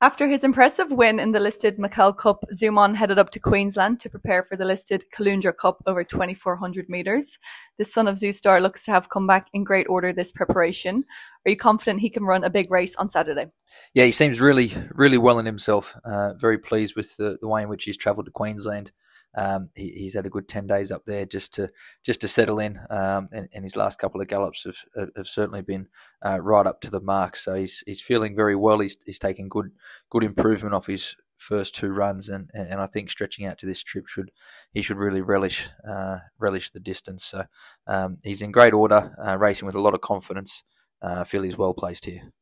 After his impressive win in the listed McKell Cup, ZOUMON headed up to Queensland to prepare for the listed Caloundra Cup over 2,400 metres. The son of Zoustar looks to have come back in great order this preparation. Are you confident he can run a big race on Saturday? Yeah, he seems really well in himself. Very pleased with the way in which he's travelled to Queensland. He's had a good 10 days up there just to settle in, and his last couple of gallops have certainly been right up to the mark. So he's feeling very well. He's taking good improvement off his first two runs, and I think stretching out to this trip he should really relish the distance. So he's in great order, racing with a lot of confidence. I feel he's well placed here.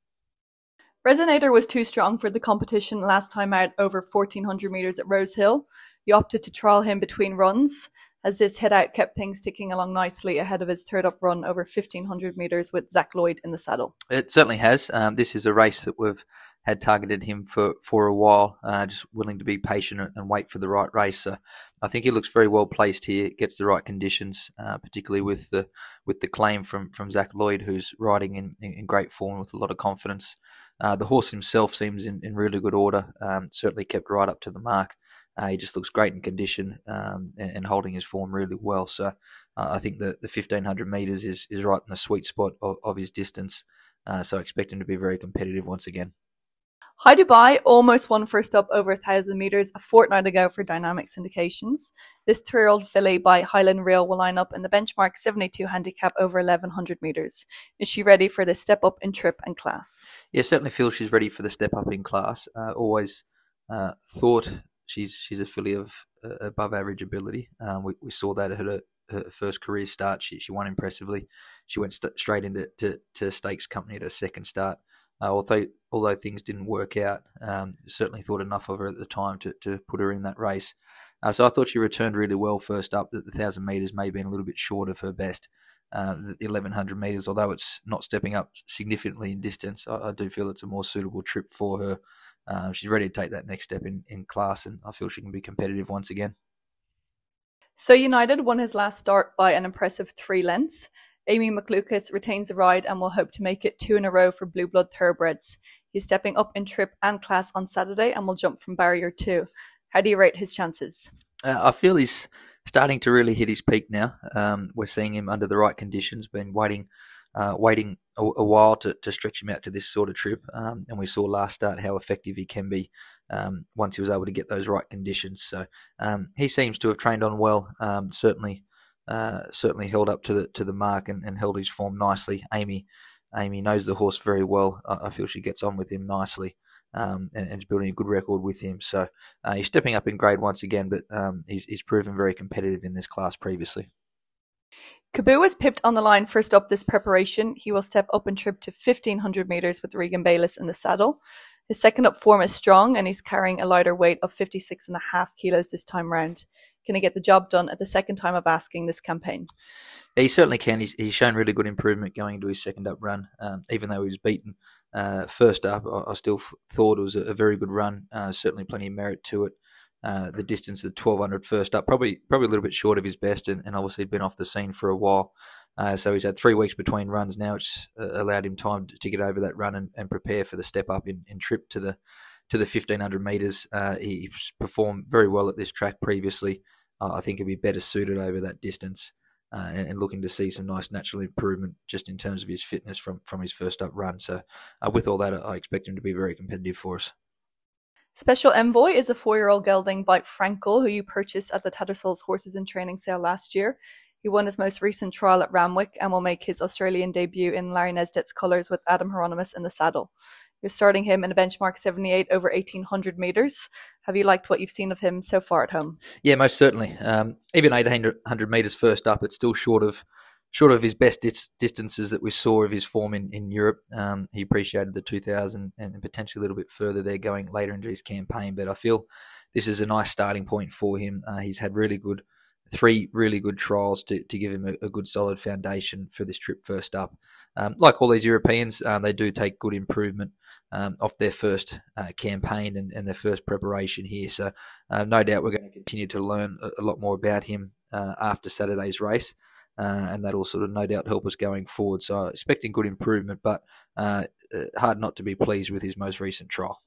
RESONATOR was too strong for the competition last time out over 1,400 metres at Rosehill. You opted to trial him between runs. Has this hit out kept things ticking along nicely ahead of his third up run over 1,500 metres with Zach Lloyd in the saddle? It certainly has. This is a race that we've had targeted him for a while, just willing to be patient and wait for the right race. So I think he looks very well placed here, gets the right conditions, particularly with the claim from Zach Lloyd, who's riding in great form with a lot of confidence. The horse himself seems in really good order, certainly kept right up to the mark. He just looks great in condition and holding his form really well. So I think the 1,500 metres is right in the sweet spot of his distance. So I expect him to be very competitive once again. Hi Dubai almost won first up over 1,000 metres a fortnight ago for Dynamic Syndications. This 3-year-old filly by Highland Rail will line up in the benchmark 72 handicap over 1,100 metres. Is she ready for the step up in trip and class? Yeah, certainly feel she's ready for the step up in class. Always thought she's a filly of above average ability. We saw that at her first career start. She won impressively. She went straight into Stakes Company at her second start. Although things didn't work out, certainly thought enough of her at the time to put her in that race. So I thought she returned really well first up. That the 1,000 metres may have been a little bit short of her best. The 1,100 metres, although it's not stepping up significantly in distance, I do feel it's a more suitable trip for her. She's ready to take that next step in class, and I feel she can be competitive once again. So United won his last start by an impressive 3 lengths. Amy McLucas retains the ride and will hope to make it 2 in a row for Blue Blood Thoroughbreds. He's stepping up in trip and class on Saturday and will jump from barrier 2. How do you rate his chances? I feel he's starting to really hit his peak now. We're seeing him under the right conditions, been waiting a while to stretch him out to this sort of trip. And we saw last start how effective he can be once he was able to get those right conditions. So he seems to have trained on well, certainly held up to the mark and held his form nicely. Amy knows the horse very well. I feel she gets on with him nicely and is building a good record with him. So he's stepping up in grade once again, but he's proven very competitive in this class previously. Kaboo was pipped on the line first up this preparation. He will step up and trip to 1,500 metres with Regan Bayliss in the saddle. His second up form is strong and he's carrying a lighter weight of 56.5 kilos this time round. Can he get the job done at the second time of asking this campaign? Yeah, he certainly can. He's shown really good improvement going into his second up run. Even though he was beaten first up, I still thought it was a very good run. Certainly plenty of merit to it. The distance of 1,200 first up, probably a little bit short of his best, and obviously been off the scene for a while. So he's had 3 weeks between runs now, which allowed him time to get over that run and prepare for the step up in trip to the 1,500 metres. He's performed very well at this track previously. I think he'll be better suited over that distance and looking to see some nice natural improvement just in terms of his fitness from his first up run. So with all that, I expect him to be very competitive for us. Special Envoy is a 4-year-old gelding by Frankel, who you purchased at the Tattersalls Horses in Training sale last year. He won his most recent trial at Ramwick and will make his Australian debut in Larry Nesdet's colours with Adam Hieronymus in the saddle. You're starting him in a benchmark 78 over 1,800 metres. Have you liked what you've seen of him so far at home? Yeah, most certainly. Even 1,800 metres first up, it's still short of his best distances that we saw of his form in Europe. He appreciated the 2,000 and potentially a little bit further there going later into his campaign. But I feel this is a nice starting point for him. He's had 3 really good trials to give him a good solid foundation for this trip first up. Like all these Europeans, they do take good improvement off their first campaign and their first preparation here. So no doubt we're going to continue to learn a lot more about him after Saturday's race. And that will sort of no doubt help us going forward. So expecting good improvement, but hard not to be pleased with his most recent trial.